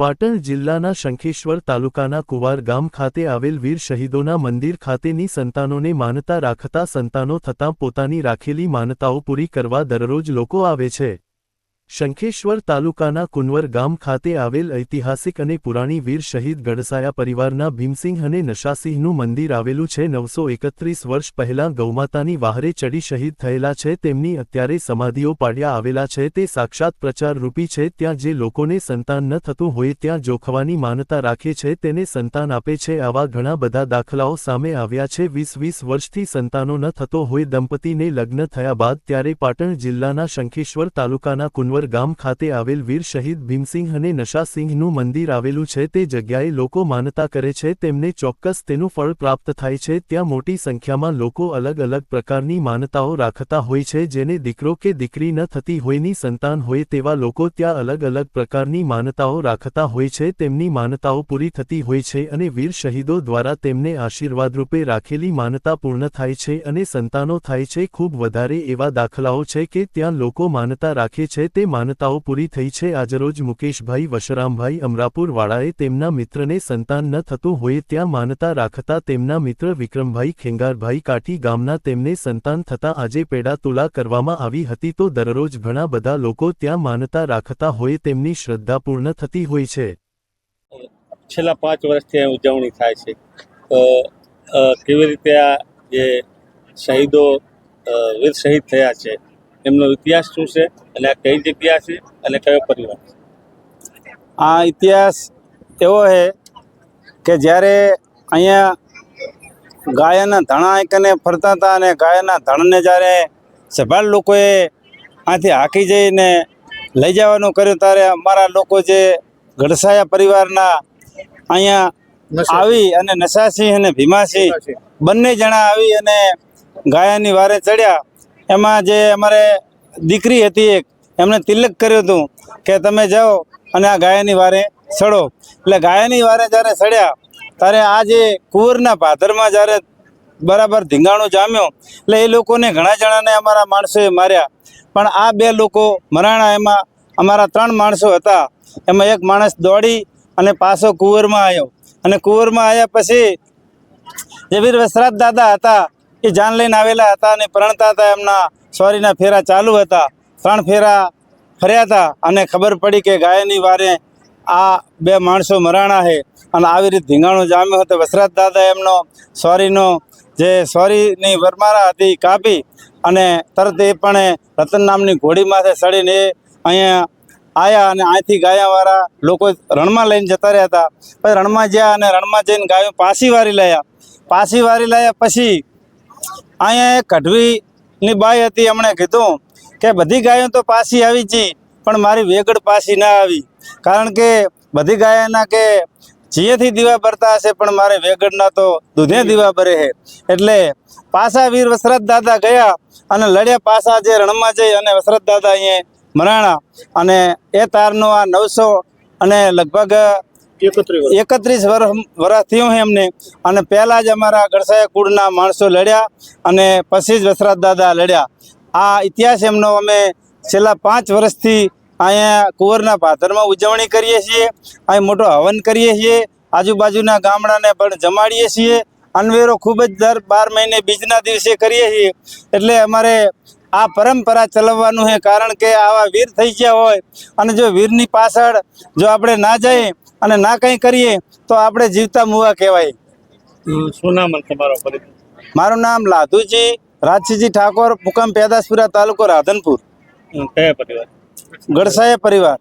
પાટણ જિલ્લાના શંખેશ્વર તાલુકાના કુવાર ગામ ખાતે આવેલ વીર શહીદોના મંદિર ખાતેની સંતાનોને માનતા રાખતા સંતાનો થતાં પોતાની રાખેલી માનતાઓ પૂરી કરવા દરરોજ લોકો આવે છે। શંખેશ્વર તાલુકાના કુંવર ગામ ખાતે આવેલ ઐતિહાસિક અને પુરાણી વીર શહીદ ગડસાયા પરિવારના ભીમસિંહ અને નશાસિંહનું મંદિર આવેલું છે। 931 વર્ષ પહેલાં ગૌમાતાની વહારે ચડી શહીદ થયેલા છે। તેમની અત્યારે સમાધિઓ પાડ્યા આવેલા છે તે સાક્ષાત પ્રચારરૂપી છે। ત્યાં જે લોકોને સંતાન ન થતું હોય ત્યાં જોખવાની માનતા રાખે છે તેને સંતાન આપે છે। આવા ઘણા બધા દાખલાઓ સામે આવ્યા છે। 20 વર્ષથી સંતાનો ન થતો હોય દંપતીને લગ્ન થયા બાદ ત્યારે પાટણ જિલ્લાના શંખેશ્વર તાલુકાના કુંવર ગામ ખાતે આવેલ વીર શહીદ ભીમસિંહ અને નશાસિંહનું મંદિર આવેલું છે। તે જગ્યાએ લોકો માનતા કરે છે તેમને ચોક્કસ તેનું ફળ પ્રાપ્ત થાય છે। ત્યાં મોટી સંખ્યામાં લોકો અલગ અલગ પ્રકારની માનતાઓ રાખતા હોય છે। જેને દીકરો કે દીકરી ન થતી હોયની સંતાન હોય તેવા લોકો ત્યાં અલગ અલગ પ્રકારની માનતાઓ રાખતા હોય છે। તેમની માનતાઓ પૂરી થતી હોય છે અને વીર શહીદો દ્વારા તેમને આશીર્વાદરૂપે રાખેલી માનતા પૂર્ણ થાય છે અને સંતાનો થાય છે। ખૂબ વધારે એવા દાખલાઓ છે કે ત્યાં લોકો માનતા રાખે છે તે માનતાઓ પૂરી થઈ છે। આજરોજ મુકેશભાઈ વશરામભાઈ અમરાપુર વાળાએ તેમના મિત્રને સંતાન ન થતું હોય ત્યાં માનતા રાખતા તેમના મિત્ર વિક્રમભાઈ ખેંગારભાઈ કાઠી ગામના તેમને સંતાન થતાં આજે પેડા તુલા કરવામાં આવી હતી। તો દરરોજ ઘણા બધા લોકો ત્યાં માનતા રાખતા હોય તેમની શ્રદ્ધા પૂર્ણ થતી હોય છે। છેલ્લા 5 વર્ષથી આ ઉજવણી થાય છે। તો કેવી રીતે આ જે શહીદો વીર શહીદ થયા છે એમનો ઇતિહાસ શું છે અને આ કઈ જગ્યા છે અને કયો પરિવાર છે? આ ઇતિહાસ એવો છે કે જ્યારે અહીંયા ગાયના ધણા એકને ફરતા હતા અને ગાયના ધણને જ્યારે સભાળ લોકોએ આથી હાંકી જઈને લઈ જવાનું કર્યું ત્યારે અમારા લોકો જે ગડસાયા પરિવારના અહીંયા આવી અને નશાસિંહ અને ભીમાસિંહ બંને જણા આવી અને ગાયાની વારે ચડ્યા। એમાં જે અમારે દીકરી હતી એક એમણે તિલક કર્યું હતું કે તમે જાઓ અને આ ગાયાની વારે ચડો। એટલે ગાયાની વારે જ્યારે ચડ્યા ત્યારે આ જે કુંવરના ભાદરમાં જ્યારે બરાબર ધીંગાણું જામ્યો એટલે એ લોકોને ઘણા જણાને અમારા માણસોએ માર્યા, પણ આ 2 લોકો મરાણા। એમાં અમારા 3 માણસો હતા, એમાં એક માણસ દોડી અને પાછો કુંવરમાં આવ્યો અને કુંવરમાં આવ્યા પછી જે વીર વસરાજ દાદા હતા એ જાન લઈને આવેલા હતા અને પરણતા હતા। એમના સોરીના ફેરા ચાલુ હતા, 3 ફેરા ફર્યા હતા અને ખબર પડી કે ગાયની વારે આ 2 માણસો મરાણા છે અને આવી રીતે ધીંગાણું જામ્યું હતું। વસરાજ દાદા એમનો સોરીનો જે સોરીની વરમારા હતી કાપી અને તરત એ પણ રતન નામની ઘોડી માથે ચડીને અહીંયા આવ્યા અને અહીંથી ગાયાવાળા લોકો રણમાં લઈને જતા રહ્યા હતા। પછી રણમાં ગયા અને રણમાં જઈને ગાયો પાછી વારી લાયા। પછી અહીંયા એક કઢવીની બાઈ હતી, એમણે કીધું કે બધી ગાયો તો પાછી આવી છે પણ મારી વેગડ પાછી ના આવી, કારણ કે બધી ગાયોના કે જીએથી દીવા બરતા હશે પણ મારે વેગડના તો દૂધે દીવા બરે છે। એટલે પાછા વીર વસરાજ દાદા ગયા અને લડ્યા પાછા જે રણમાં જઈ અને વસરાજ દાદા અહીંયા મરાણા અને એ તારનો આ 900 અને લગભગ 31 વર્ષ થયું છે એમને। અને પહેલાં જ અમારા ગડસાયા કુળના માણસો લડ્યા અને પછી જ વસરાજ દાદા લડ્યા। આ ઇતિહાસ એમનો અમે છેલ્લા 5 વર્ષથી અહીંયા કુંવરના ભાદરમાં ઉજવણી કરીએ છીએ। અહીં મોટો હવન કરીએ છીએ, આજુબાજુના ગામડાને પણ જમાડીએ છીએ। અનવેરો ખૂબ જ દર 12 મહિને બીજના દિવસે કરીએ છીએ। એટલે અમારે આ પરંપરા ચલાવવાનું છે, કારણ કે આવા વીર થઈ ગયા હોય અને જો વીરની પાછળ જો આપણે ના જઈએ અને ના કંઈ કરીએ તો આપણે જીવતા મુવા કહેવાય। શું નામ તમારો પરિવાર? મારું નામ લાધુજી રાજસિંહજી ઠાકોર, મુકામ પેદાસપુરા, તાલુકો રાધનપુર, કયા પરિવાર? ગડસાયા પરિવાર।